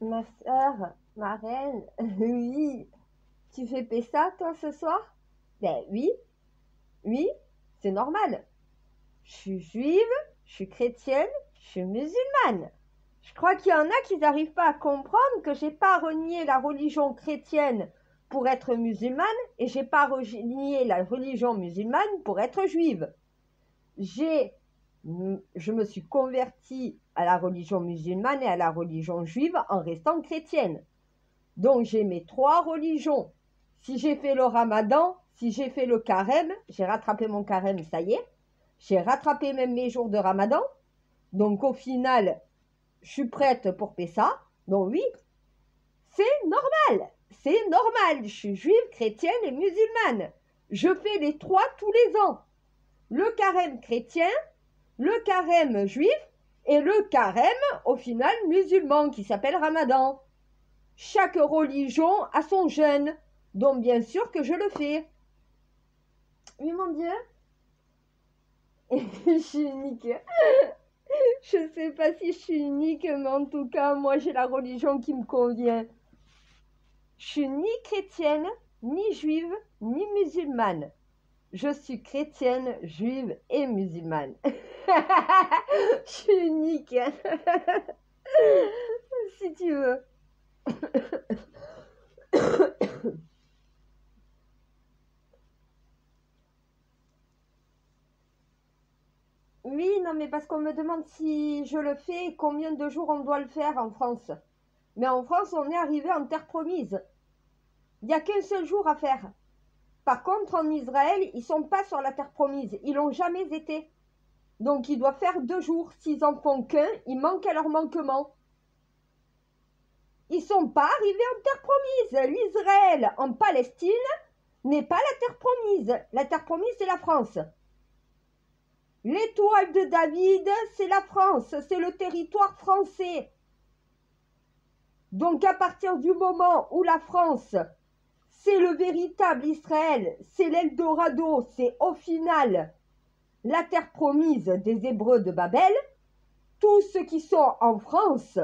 Ma sœur, ma reine, oui, tu fais Pessa, toi, ce soir? Ben oui, oui, c'est normal. Je suis juive, je suis chrétienne, je suis musulmane. Je crois qu'il y en a qui n'arrivent pas à comprendre que j'ai pas renié la religion chrétienne pour être musulmane et j'ai pas renié la religion musulmane pour être juive. J'ai, je me suis convertie à la religion musulmane et à la religion juive en restant chrétienne. Donc j'ai mes trois religions. Si j'ai fait le ramadan, si j'ai fait le carême, j'ai rattrapé mon carême, ça y est. J'ai rattrapé même mes jours de ramadan. Donc au final, je suis prête pour Pessa. Donc oui, c'est normal. C'est normal. Je suis juive, chrétienne et musulmane. Je fais les trois tous les ans. Le carême chrétien, le carême juif et le carême au final musulman qui s'appelle ramadan. Chaque religion a son jeûne, donc bien sûr que je le fais. Oui, mon Dieu. Je suis unique. Je sais pas si je suis unique, mais en tout cas, moi, j'ai la religion qui me convient. Je suis ni chrétienne, ni juive, ni musulmane. Je suis chrétienne, juive et musulmane. Je suis unique. Si tu veux. Oui, non, mais parce qu'on me demande si je le fais et combien de jours on doit le faire en France. Mais en France, on est arrivé en terre promise. Il n'y a qu'un seul jour à faire. Par contre, en Israël, ils sont pas sur la terre promise. Ils l'ont jamais été. Donc, ils doivent faire 2 jours. S'ils en font qu'un, ils manquent à leur manquement. Ils sont pas arrivés en terre promise. L'Israël en Palestine n'est pas la terre promise. La terre promise, c'est la France. L'étoile de David, c'est la France. C'est le territoire français. Donc, à partir du moment où la France, c'est le véritable Israël, c'est l'Eldorado, c'est au final la terre promise des Hébreux de Babel, tous ceux qui sont en France,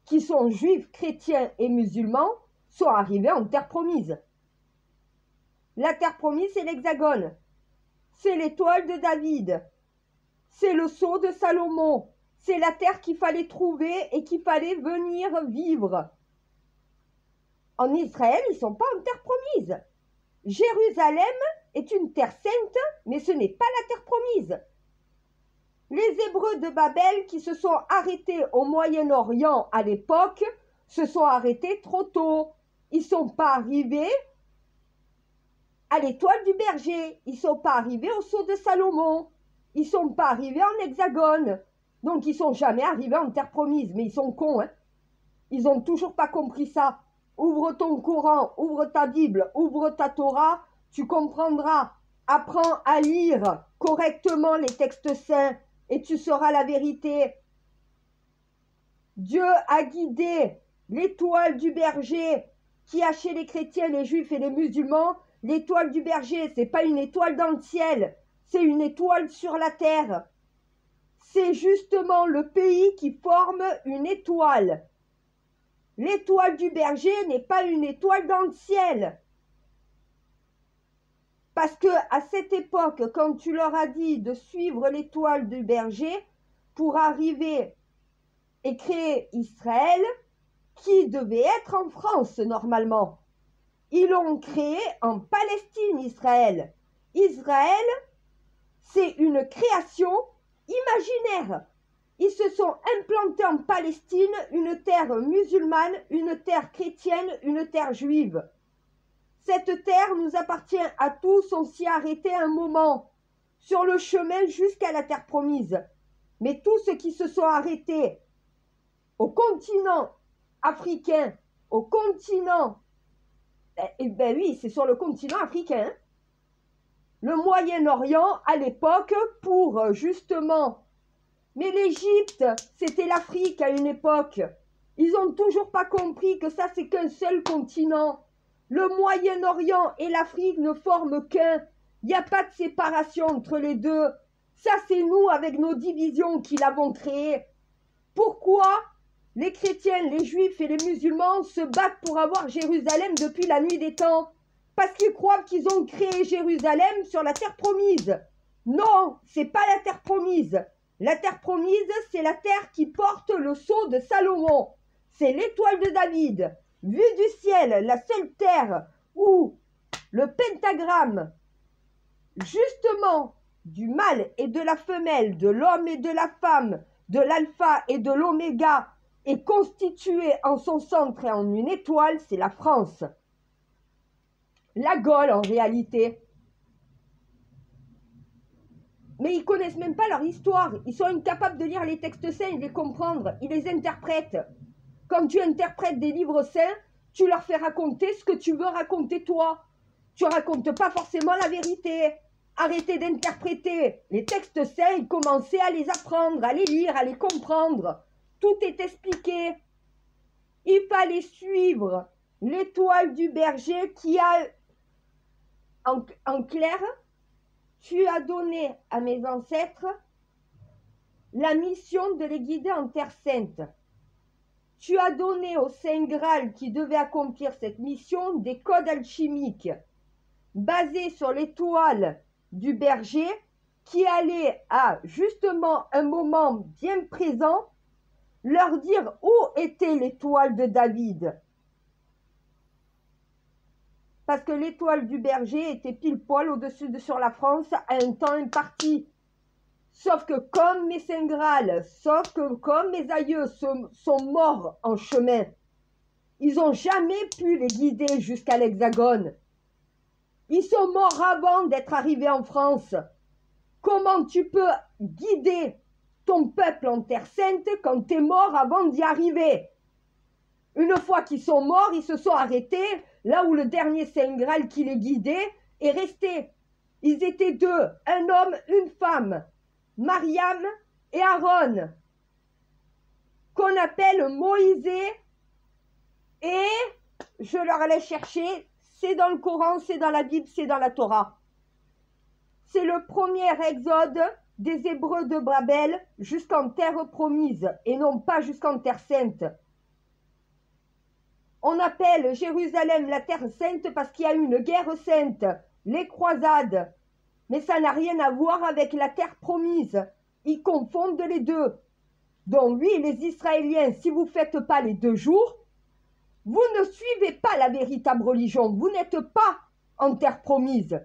qui sont juifs, chrétiens et musulmans, sont arrivés en terre promise. La terre promise, c'est l'Hexagone, c'est l'étoile de David, c'est le sceau de Salomon, c'est la terre qu'il fallait trouver et qu'il fallait venir vivre. En Israël, ils ne sont pas en terre promise. Jérusalem est une terre sainte, mais ce n'est pas la terre promise. Les Hébreux de Babel qui se sont arrêtés au Moyen-Orient à l'époque se sont arrêtés trop tôt. Ils ne sont pas arrivés à l'étoile du berger. Ils ne sont pas arrivés au sceau de Salomon. Ils ne sont pas arrivés en hexagone. Donc ils ne sont jamais arrivés en terre promise. Mais ils sont cons, hein. Ils n'ont toujours pas compris ça. Ouvre ton Coran, ouvre ta Bible, ouvre ta Torah, tu comprendras. Apprends à lire correctement les textes saints et tu sauras la vérité. Dieu a guidé l'étoile du berger qui a chez les chrétiens, les juifs et les musulmans. L'étoile du berger, c'est pas une étoile dans le ciel, c'est une étoile sur la terre. C'est justement le pays qui forme une étoile. L'étoile du berger n'est pas une étoile dans le ciel. Parce que à cette époque, quand tu leur as dit de suivre l'étoile du berger pour arriver et créer Israël, qui devait être en France normalement, ils l'ont créé en Palestine, Israël. Israël, c'est une création imaginaire. Ils se sont implantés en Palestine, une terre musulmane, une terre chrétienne, une terre juive. Cette terre nous appartient à tous, on s'y a arrêté un moment, sur le chemin jusqu'à la terre promise. Mais tous ceux qui se sont arrêtés au continent africain, au continent, eh ben oui, c'est sur le continent africain, le Moyen-Orient à l'époque pour justement... Mais l'Égypte, c'était l'Afrique à une époque. Ils n'ont toujours pas compris que ça, c'est qu'un seul continent. Le Moyen-Orient et l'Afrique ne forment qu'un. Il n'y a pas de séparation entre les deux. Ça, c'est nous, avec nos divisions, qui l'avons créé. Pourquoi Les chrétiens, les juifs et les musulmans se battent pour avoir Jérusalem depuis la nuit des temps. Parce qu'ils croient qu'ils ont créé Jérusalem sur la terre promise. Non, c'est pas la terre promise. La terre promise, c'est la terre qui porte le sceau de Salomon. C'est l'étoile de David. Vue du ciel, la seule terre où le pentagramme, justement, du mâle et de la femelle, de l'homme et de la femme, de l'alpha et de l'oméga, est constitué en son centre et en une étoile, c'est la France. La Gaule, en réalité. Mais ils connaissent même pas leur histoire. Ils sont incapables de lire les textes saints et de les comprendre. Ils les interprètent. Quand tu interprètes des livres saints, tu leur fais raconter ce que tu veux raconter toi. Tu racontes pas forcément la vérité. Arrêtez d'interpréter les textes saints et commencez à les apprendre, à les lire, à les comprendre. Tout est expliqué. Il fallait suivre l'étoile du berger qui a, en clair, tu as donné à mes ancêtres la mission de les guider en terre sainte. Tu as donné au Saint Graal qui devait accomplir cette mission des codes alchimiques basés sur l'étoile du berger qui allait à justement un moment bien présent leur dire où était l'étoile de David. Parce que l'étoile du berger était pile poil au-dessus de sur la France à un temps imparti. Sauf que comme mes Saint Graal, sauf que comme mes aïeux sont morts en chemin, ils n'ont jamais pu les guider jusqu'à l'Hexagone. Ils sont morts avant d'être arrivés en France. Comment tu peux guider ton peuple en terre sainte quand tu es mort avant d'y arriver? Une fois qu'ils sont morts, ils se sont arrêtés là où le dernier Saint Graal qui les guidait est resté. Ils étaient deux, un homme, une femme, Mariam et Aaron, qu'on appelle Moïse, et je leur allais chercher, c'est dans le Coran, c'est dans la Bible, c'est dans la Torah. C'est le premier exode des Hébreux de Babel jusqu'en terre promise et non pas jusqu'en terre sainte. On appelle Jérusalem la terre sainte parce qu'il y a eu une guerre sainte, les croisades. Mais ça n'a rien à voir avec la terre promise. Ils confondent les deux. Donc oui, les Israéliens, si vous ne faites pas les 2 jours, vous ne suivez pas la véritable religion. Vous n'êtes pas en terre promise.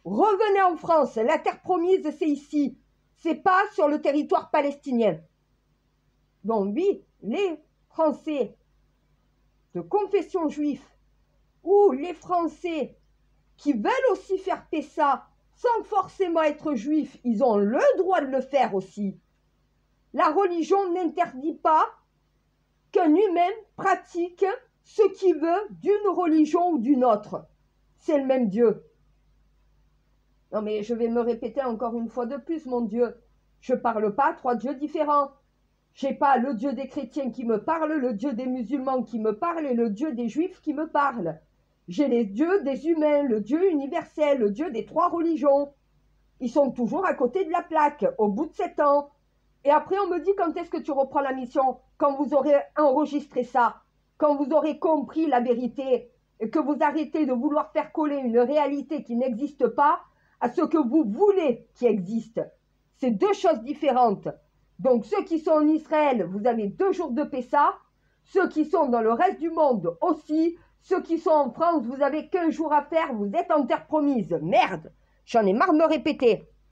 Revenez en France. La terre promise, c'est ici. C'est pas sur le territoire palestinien. Donc oui, les Français de confession juive ou les Français qui veulent aussi faire Pessa sans forcément être juifs, ils ont le droit de le faire aussi. La religion n'interdit pas qu'un humain pratique ce qu'il veut d'une religion ou d'une autre. C'est le même Dieu. Non mais je vais me répéter encore une fois de plus, mon Dieu. Je ne parle pas 3 dieux différents. Je n'ai pas le Dieu des chrétiens qui me parle, le Dieu des musulmans qui me parle et le Dieu des juifs qui me parle. J'ai les dieux des humains, le Dieu universel, le Dieu des 3 religions. Ils sont toujours à côté de la plaque, au bout de 7 ans. Et après, on me dit quand est-ce que tu reprends la mission? Quand vous aurez enregistré ça, quand vous aurez compris la vérité, et que vous arrêtez de vouloir faire coller une réalité qui n'existe pas à ce que vous voulez qui existe. C'est 2 choses différentes. Donc ceux qui sont en Israël, vous avez 2 jours de Pessa. Ceux qui sont dans le reste du monde aussi. Ceux qui sont en France, vous avez qu'1 jour à faire, vous êtes en terre promise. Merde, j'en ai marre de me répéter.